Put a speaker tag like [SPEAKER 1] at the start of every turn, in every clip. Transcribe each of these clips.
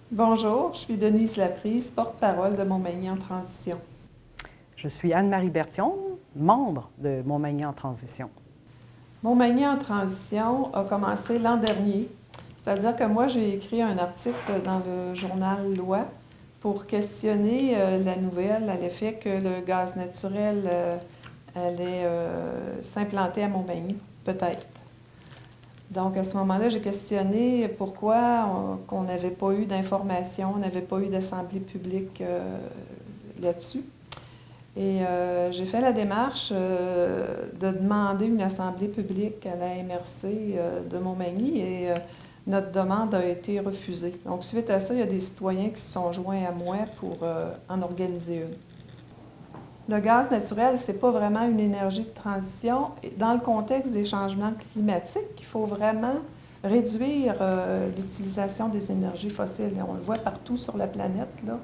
[SPEAKER 1] Bonjour, je suis Denise Laprise, porte-parole de Montmagny en transition.
[SPEAKER 2] Je suis Anne-Marie Berthiaume, membre de Montmagny en transition.
[SPEAKER 1] Montmagny en transition a commencé l'an dernier, c'est-à-dire que moi j'ai écrit un article dans le journal Loi pour questionner la nouvelle à l'effet que le gaz naturel allait s'implanter à Montmagny, peut-être. Donc, à ce moment-là, j'ai questionné pourquoi qu'on n'avait pas eu d'informations, on n'avait pas eu d'assemblée publique là-dessus. Et j'ai fait la démarche de demander une assemblée publique à la MRC de Montmagny et notre demande a été refusée. Donc, suite à ça, il y a des citoyens qui se sont joints à moi pour en organiser une. Le gaz naturel, ce n'est pas vraiment une énergie de transition. Dans le contexte des changements climatiques, il faut vraiment réduire l'utilisation des énergies fossiles. On le voit partout sur la planète, là.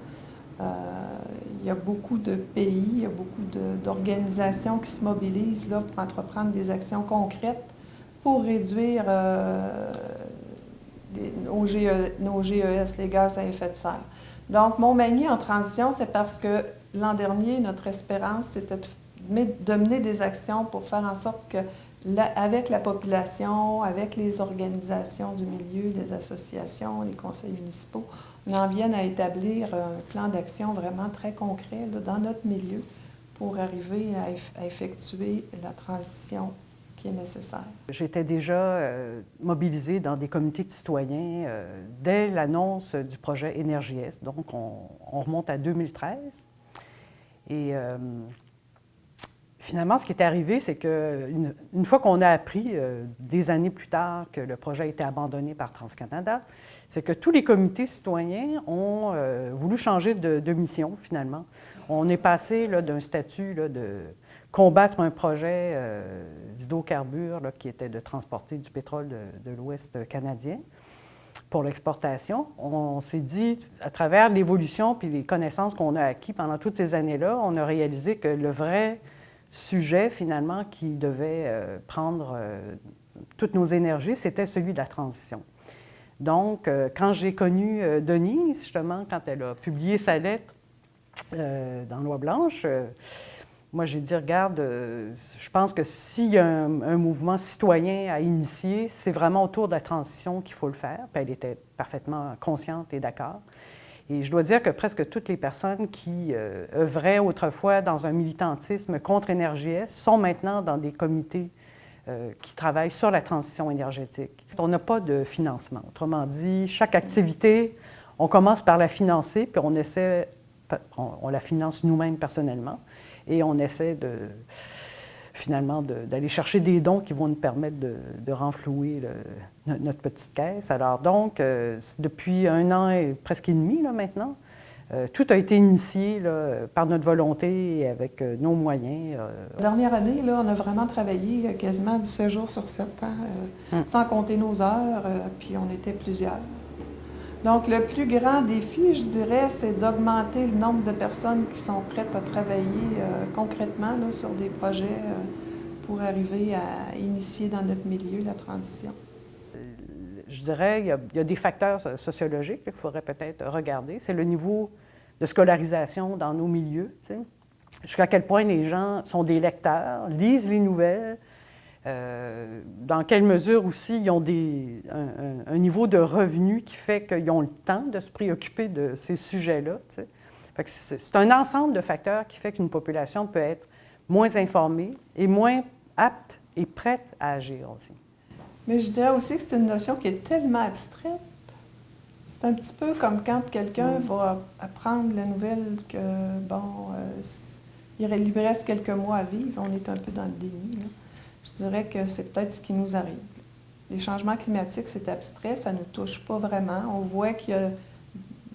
[SPEAKER 1] Il y a beaucoup de pays, il y a beaucoup d'organisations qui se mobilisent là, pour entreprendre des actions concrètes pour réduire nos GES, les gaz à effet de serre. Donc, Montmagny en transition, c'est parce que l'an dernier, notre espérance, c'était de mener des actions pour faire en sorte que, avec la population, avec les organisations du milieu, les associations, les conseils municipaux, on en vienne à établir un plan d'action vraiment très concret là, dans notre milieu pour arriver à effectuer la transition qui est nécessaire.
[SPEAKER 2] J'étais déjà mobilisée dans des comités de citoyens dès l'annonce du projet Énergie-Est. Donc, on remonte à 2013. Et finalement, ce qui est arrivé, c'est qu'une fois qu'on a appris, des années plus tard, que le projet a été abandonné par TransCanada, c'est que tous les comités citoyens ont voulu changer de mission, finalement. On est passé d'un statut là, de combattre un projet d'hydrocarbures qui était de transporter du pétrole de l'Ouest canadien pour l'exportation. On s'est dit, à travers l'évolution puis les connaissances qu'on a acquises pendant toutes ces années-là, on a réalisé que le vrai sujet, finalement, qui devait prendre toutes nos énergies, c'était celui de la transition. Donc, quand j'ai connu Denise, justement, quand elle a publié sa lettre dans Loi Blanche, moi, j'ai dit, regarde, je pense que s'il y a un mouvement citoyen à initier, c'est vraiment autour de la transition qu'il faut le faire. Puis elle était parfaitement consciente et d'accord. Et je dois dire que presque toutes les personnes qui œuvraient autrefois dans un militantisme contre Énergie-Est sont maintenant dans des comités qui travaillent sur la transition énergétique. On n'a pas de financement. Autrement dit, chaque activité, on commence par la financer, puis on la finance nous-mêmes personnellement. Et on essaie finalement d'aller chercher des dons qui vont nous permettre de renflouer notre petite caisse. Alors donc, depuis 1 an et presque et demi là, maintenant, tout a été initié là, par notre volonté et avec nos moyens.
[SPEAKER 1] La dernière année, là, on a vraiment travaillé quasiment du 7 jours sur 7, sans compter nos heures, puis on était plusieurs. Donc, le plus grand défi, je dirais, c'est d'augmenter le nombre de personnes qui sont prêtes à travailler concrètement là, sur des projets pour arriver à initier dans notre milieu la transition.
[SPEAKER 2] Je dirais, il y a des facteurs sociologiques qu'il faudrait peut-être regarder. C'est le niveau de scolarisation dans nos milieux, tu sais. Jusqu'à quel point les gens sont des lecteurs, lisent les nouvelles, dans quelle mesure aussi ils ont un niveau de revenu qui fait qu'ils ont le temps de se préoccuper de ces sujets-là. Tu sais. Fait que c'est un ensemble de facteurs qui fait qu'une population peut être moins informée et moins apte et prête à agir aussi.
[SPEAKER 1] Mais je dirais aussi que c'est une notion qui est tellement abstraite. C'est un petit peu comme quand quelqu'un va apprendre la nouvelle que, bon, il lui reste quelques mois à vivre, on est un peu dans le déni, là. Je dirais que c'est peut-être ce qui nous arrive. Les changements climatiques, c'est abstrait, ça ne nous touche pas vraiment. On voit qu'il y a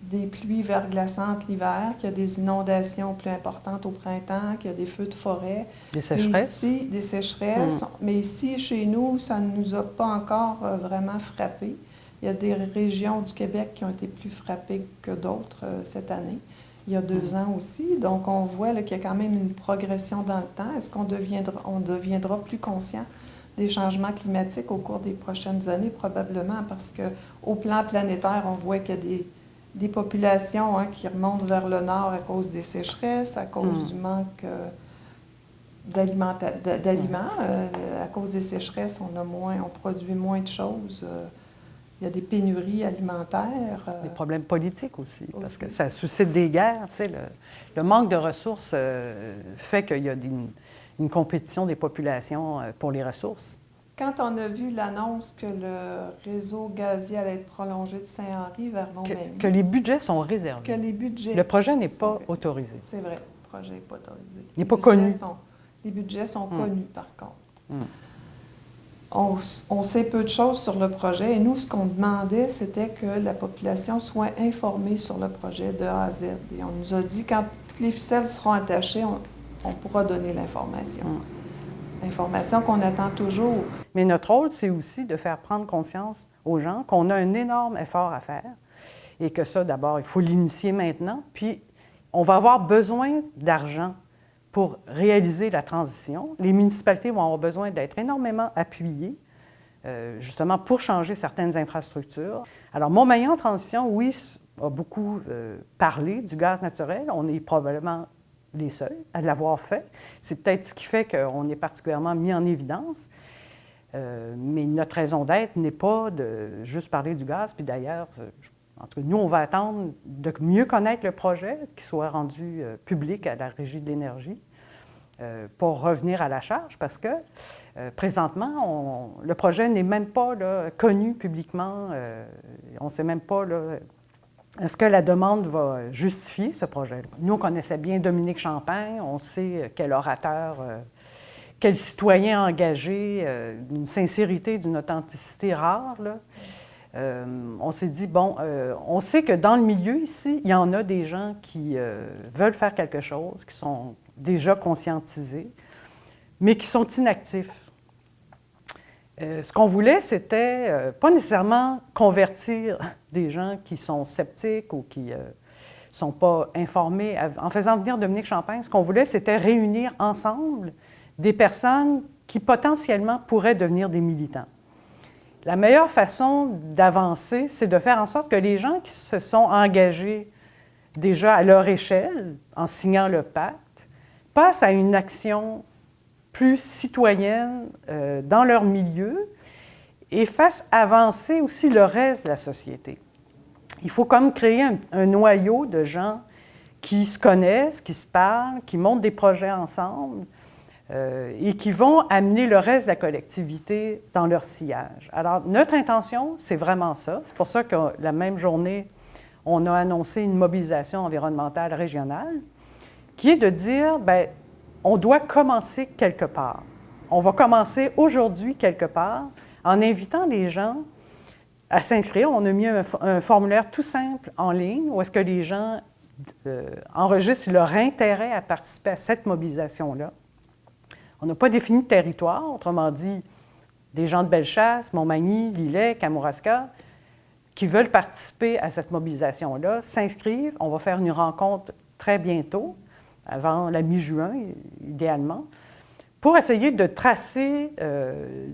[SPEAKER 1] des pluies verglaçantes l'hiver, qu'il y a des inondations plus importantes au printemps, qu'il y a des feux de forêt.
[SPEAKER 2] Des sécheresses.
[SPEAKER 1] Ici, des sécheresses. Mais ici, chez nous, ça ne nous a pas encore vraiment frappés. Il y a des régions du Québec qui ont été plus frappées que d'autres cette année. Il y a 2 ans aussi. Donc, on voit qu'il y a quand même une progression dans le temps. Est-ce qu'on deviendra plus conscient des changements climatiques au cours des prochaines années? Probablement, parce qu'au plan planétaire, on voit qu'il y a des populations qui remontent vers le nord à cause des sécheresses, à cause du manque d'aliments. À cause des sécheresses, on produit moins de choses. Il y a des pénuries alimentaires.
[SPEAKER 2] Des problèmes politiques aussi, parce que ça suscite des guerres. Tu sais, le manque de ressources fait qu'il y a une compétition des populations pour les ressources.
[SPEAKER 1] Quand on a vu l'annonce que le réseau gazier allait être prolongé de Saint-Henri vers Montmagny...
[SPEAKER 2] Que les budgets sont réservés.
[SPEAKER 1] Que les budgets...
[SPEAKER 2] Le projet n'est pas autorisé.
[SPEAKER 1] C'est vrai, le projet n'est pas autorisé.
[SPEAKER 2] Il n'est pas connu.
[SPEAKER 1] Les budgets sont connus, par contre. On sait peu de choses sur le projet et nous, ce qu'on demandait, c'était que la population soit informée sur le projet de A à Z. Et on nous a dit, quand toutes les ficelles seront attachées, on pourra donner l'information. L'information qu'on attend toujours.
[SPEAKER 2] Mais notre rôle, c'est aussi de faire prendre conscience aux gens qu'on a un énorme effort à faire et que ça, d'abord, il faut l'initier maintenant, puis on va avoir besoin d'argent pour réaliser la transition. Les municipalités vont avoir besoin d'être énormément appuyées, justement pour changer certaines infrastructures. Alors, Montmagny en transition, oui, a beaucoup parlé du gaz naturel. On est probablement les seuls à l'avoir fait. C'est peut-être ce qui fait qu'on est particulièrement mis en évidence. Mais notre raison d'être n'est pas de juste parler du gaz. Puis d'ailleurs, en tout cas, nous, on va attendre de mieux connaître le projet, qu'il soit rendu public à la Régie de l'énergie, pour revenir à la charge, parce que présentement, le projet n'est même pas là, connu publiquement. On ne sait même pas là, est-ce que la demande va justifier ce projet-là. Nous, on connaissait bien Dominique Champagne, on sait quel orateur, quel citoyen engagé, d'une sincérité, d'une authenticité rare, là. On s'est dit, bon, on sait que dans le milieu ici, il y en a des gens qui veulent faire quelque chose, qui sont déjà conscientisés, mais qui sont inactifs. Ce qu'on voulait, c'était pas nécessairement convertir des gens qui sont sceptiques ou qui ne sont pas informés. En faisant venir Dominique Champagne, ce qu'on voulait, c'était réunir ensemble des personnes qui potentiellement pourraient devenir des militants. La meilleure façon d'avancer, c'est de faire en sorte que les gens qui se sont engagés déjà à leur échelle, en signant le pacte, passent à une action plus citoyenne dans leur milieu et fassent avancer aussi le reste de la société. Il faut comme créer un noyau de gens qui se connaissent, qui se parlent, qui montent des projets ensemble, et qui vont amener le reste de la collectivité dans leur sillage. Alors, notre intention, c'est vraiment ça. C'est pour ça que la même journée, on a annoncé une mobilisation environnementale régionale, qui est de dire, bien, on doit commencer quelque part. On va commencer aujourd'hui quelque part en invitant les gens à s'inscrire. On a mis un formulaire tout simple en ligne où est-ce que les gens enregistrent leur intérêt à participer à cette mobilisation-là. On n'a pas défini de territoire, autrement dit, des gens de Bellechasse, Montmagny, Lillet, Kamouraska, qui veulent participer à cette mobilisation-là, s'inscrivent. On va faire une rencontre très bientôt, avant la mi-juin, idéalement, pour essayer de tracer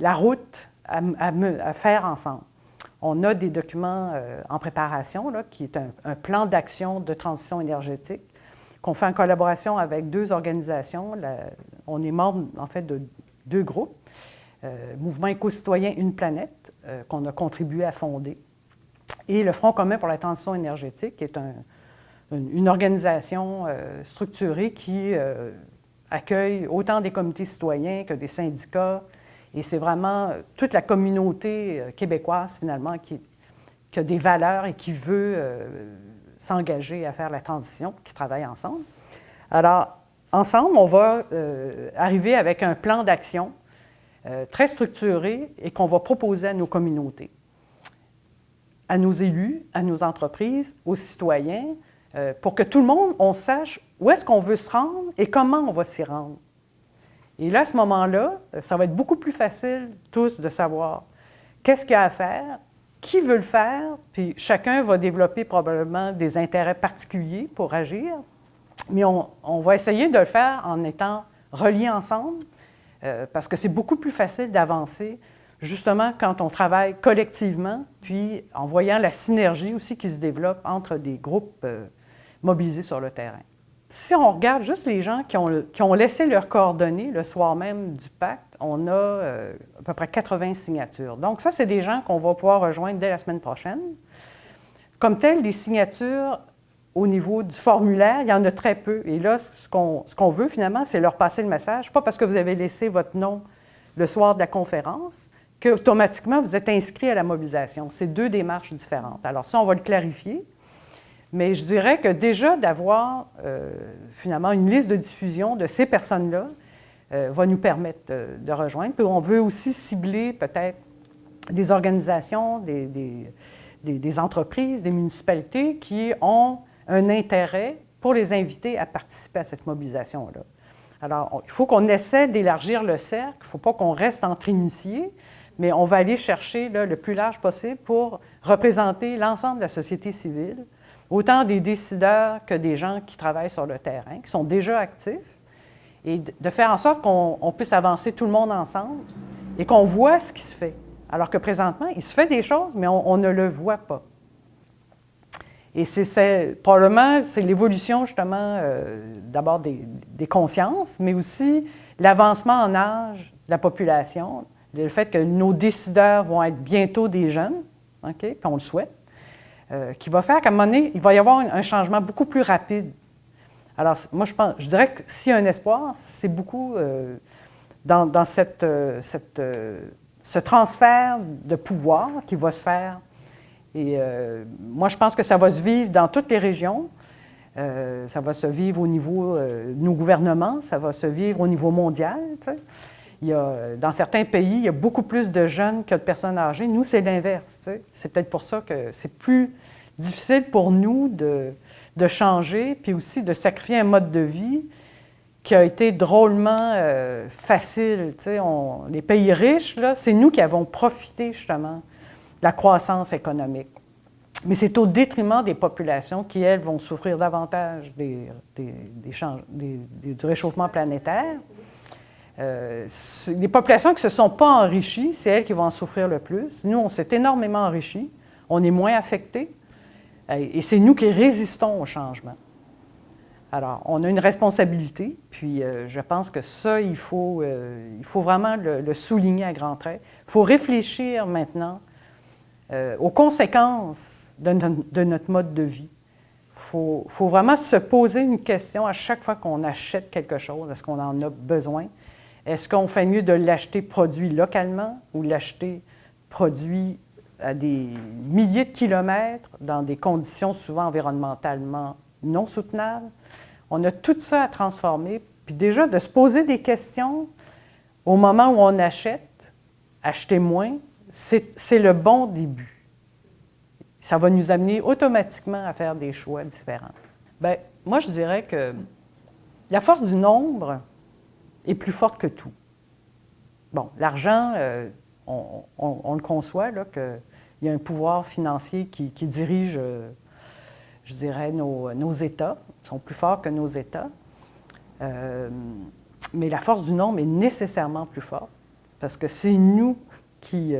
[SPEAKER 2] la route à faire ensemble. On a des documents en préparation, là, qui est un plan d'action de transition énergétique, qu'on fait en collaboration avec 2 organisations. On est membre, en fait, de 2 groupes. Mouvement éco-citoyen Une planète, qu'on a contribué à fonder, et le Front commun pour la transition énergétique, qui est une organisation structurée qui accueille autant des comités citoyens que des syndicats. Et c'est vraiment toute la communauté québécoise, finalement, qui a des valeurs et qui veut s'engager à faire la transition, qui travaillent ensemble. Alors, ensemble, on va arriver avec un plan d'action très structuré et qu'on va proposer à nos communautés, à nos élus, à nos entreprises, aux citoyens, pour que tout le monde, on sache où est-ce qu'on veut se rendre et comment on va s'y rendre. Et là, à ce moment-là, ça va être beaucoup plus facile, tous, de savoir qu'est-ce qu'il y a à faire, qui veut le faire, puis chacun va développer probablement des intérêts particuliers pour agir, mais on va essayer de le faire en étant reliés ensemble, parce que c'est beaucoup plus facile d'avancer justement quand on travaille collectivement, puis en voyant la synergie aussi qui se développe entre des groupes mobilisés sur le terrain. Si on regarde juste les gens qui ont laissé leurs coordonnées le soir même du pacte, on a à peu près 80 signatures. Donc ça, c'est des gens qu'on va pouvoir rejoindre dès la semaine prochaine. Comme tel, les signatures au niveau du formulaire, il y en a très peu. Et là, ce qu'on veut finalement, c'est leur passer le message. Pas parce que vous avez laissé votre nom le soir de la conférence qu'automatiquement vous êtes inscrit à la mobilisation. C'est deux démarches différentes. Alors ça, on va le clarifier. Mais je dirais que déjà d'avoir finalement une liste de diffusion de ces personnes-là va nous permettre de rejoindre. Puis on veut aussi cibler peut-être des organisations, des entreprises, des municipalités qui ont un intérêt pour les inviter à participer à cette mobilisation-là. Alors, il faut qu'on essaie d'élargir le cercle, il ne faut pas qu'on reste entre initiés, mais on va aller chercher là, le plus large possible pour représenter l'ensemble de la société civile, autant des décideurs que des gens qui travaillent sur le terrain, qui sont déjà actifs, et de faire en sorte qu'on puisse avancer tout le monde ensemble et qu'on voit ce qui se fait. Alors que présentement, il se fait des choses, mais on ne le voit pas. Et probablement, c'est l'évolution, justement, d'abord des consciences, mais aussi l'avancement en âge de la population, le fait que nos décideurs vont être bientôt des jeunes, OK, puis on le souhaite, qui va faire qu'à un moment donné, il va y avoir un changement beaucoup plus rapide. Alors, moi, je dirais que s'il y a un espoir, c'est beaucoup dans ce transfert de pouvoir qui va se faire. Et moi, je pense que ça va se vivre dans toutes les régions. Ça va se vivre au niveau de nos gouvernements, ça va se vivre au niveau mondial. Tu sais. Dans certains pays, il y a beaucoup plus de jeunes que de personnes âgées. Nous, c'est l'inverse. Tu sais. C'est peut-être pour ça que c'est plus difficile pour nous de changer, puis aussi de sacrifier un mode de vie qui a été drôlement facile. Tu sais. Les pays riches, là, c'est nous qui avons profité justement la croissance économique. Mais c'est au détriment des populations qui, elles, vont souffrir davantage du réchauffement planétaire. Les populations qui ne se sont pas enrichies, c'est elles qui vont en souffrir le plus. Nous, on s'est énormément enrichis, on est moins affectés, et c'est nous qui résistons au changement. Alors, on a une responsabilité, puis je pense que ça, il faut vraiment le souligner à grands traits. Il faut réfléchir maintenant aux conséquences de notre mode de vie. Il faut vraiment se poser une question à chaque fois qu'on achète quelque chose. Est-ce qu'on en a besoin? Est-ce qu'on fait mieux de l'acheter produit localement ou l'acheter produit à des milliers de kilomètres dans des conditions souvent environnementalement non soutenables? On a tout ça à transformer. Puis déjà, de se poser des questions au moment où on achète, acheter moins, c'est le bon début. Ça va nous amener automatiquement à faire des choix différents. Bien, moi, je dirais que la force du nombre est plus forte que tout. Bon, l'argent, on le conçoit, là, qu'il y a un pouvoir financier qui dirige, je dirais, nos États. Ils sont plus forts que nos États. Mais la force du nombre est nécessairement plus forte parce que c'est nous qui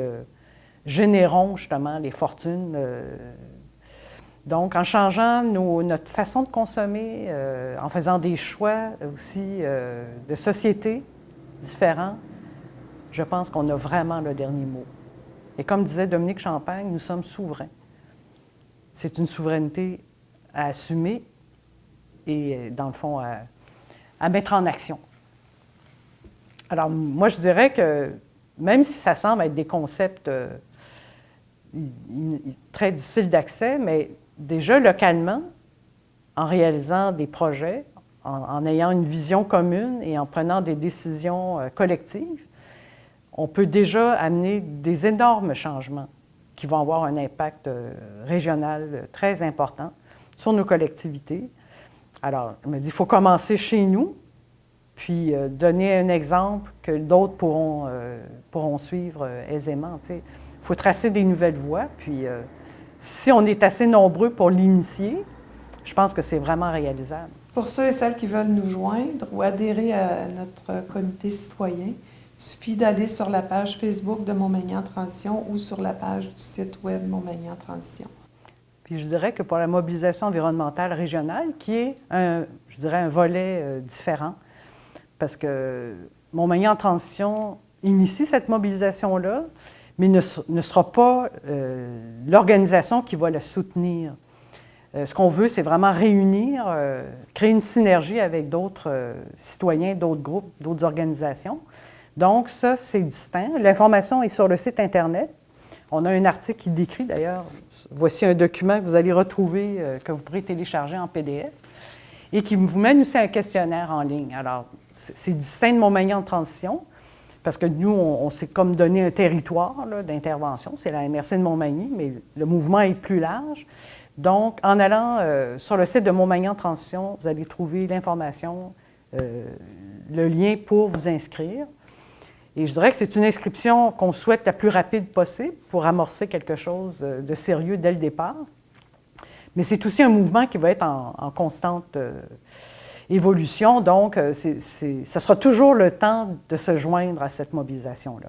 [SPEAKER 2] générons justement les fortunes. Donc, en changeant notre façon de consommer, en faisant des choix aussi de société différents, je pense qu'on a vraiment le dernier mot. Et comme disait Dominique Champagne, nous sommes souverains. C'est une souveraineté à assumer et, dans le fond, à mettre en action. Alors, moi, je dirais que même si ça semble être des concepts très difficiles d'accès, mais déjà localement, en réalisant des projets, en ayant une vision commune et en prenant des décisions collectives, on peut déjà amener des énormes changements qui vont avoir un impact régional très important sur nos collectivités. Alors, je me dis, il faut commencer chez nous, puis donner un exemple que d'autres pourront suivre aisément. Il faut tracer des nouvelles voies, puis si on est assez nombreux pour l'initier, je pense que c'est vraiment réalisable.
[SPEAKER 1] Pour ceux et celles qui veulent nous joindre ou adhérer à notre comité citoyen, Il suffit d'aller sur la page Facebook de Montmagny en transition ou sur la page du site web Montmagny en transition.
[SPEAKER 2] Puis je dirais que pour la mobilisation environnementale régionale, qui est, je dirais, un volet différent, parce que Montmagny en transition initie cette mobilisation-là, mais ne sera pas l'organisation qui va la soutenir. Ce qu'on veut, c'est vraiment réunir, créer une synergie avec d'autres citoyens, d'autres groupes, d'autres organisations. Donc ça, c'est distinct. L'information est sur le site Internet. On a un article qui décrit, d'ailleurs, voici un document que vous allez retrouver, que vous pourrez télécharger en PDF, et qui vous mène aussi un questionnaire en ligne. Alors, c'est distinct de Montmagny en transition, parce que nous, on s'est comme donné un territoire d'intervention, c'est la MRC de Montmagny, mais le mouvement est plus large. Donc, en allant sur le site de Montmagny en transition, vous allez trouver l'information, le lien pour vous inscrire. Et je dirais que c'est une inscription qu'on souhaite la plus rapide possible pour amorcer quelque chose de sérieux dès le départ. Mais c'est aussi un mouvement qui va être en constante évolution, donc ça sera toujours le temps de se joindre à cette mobilisation-là.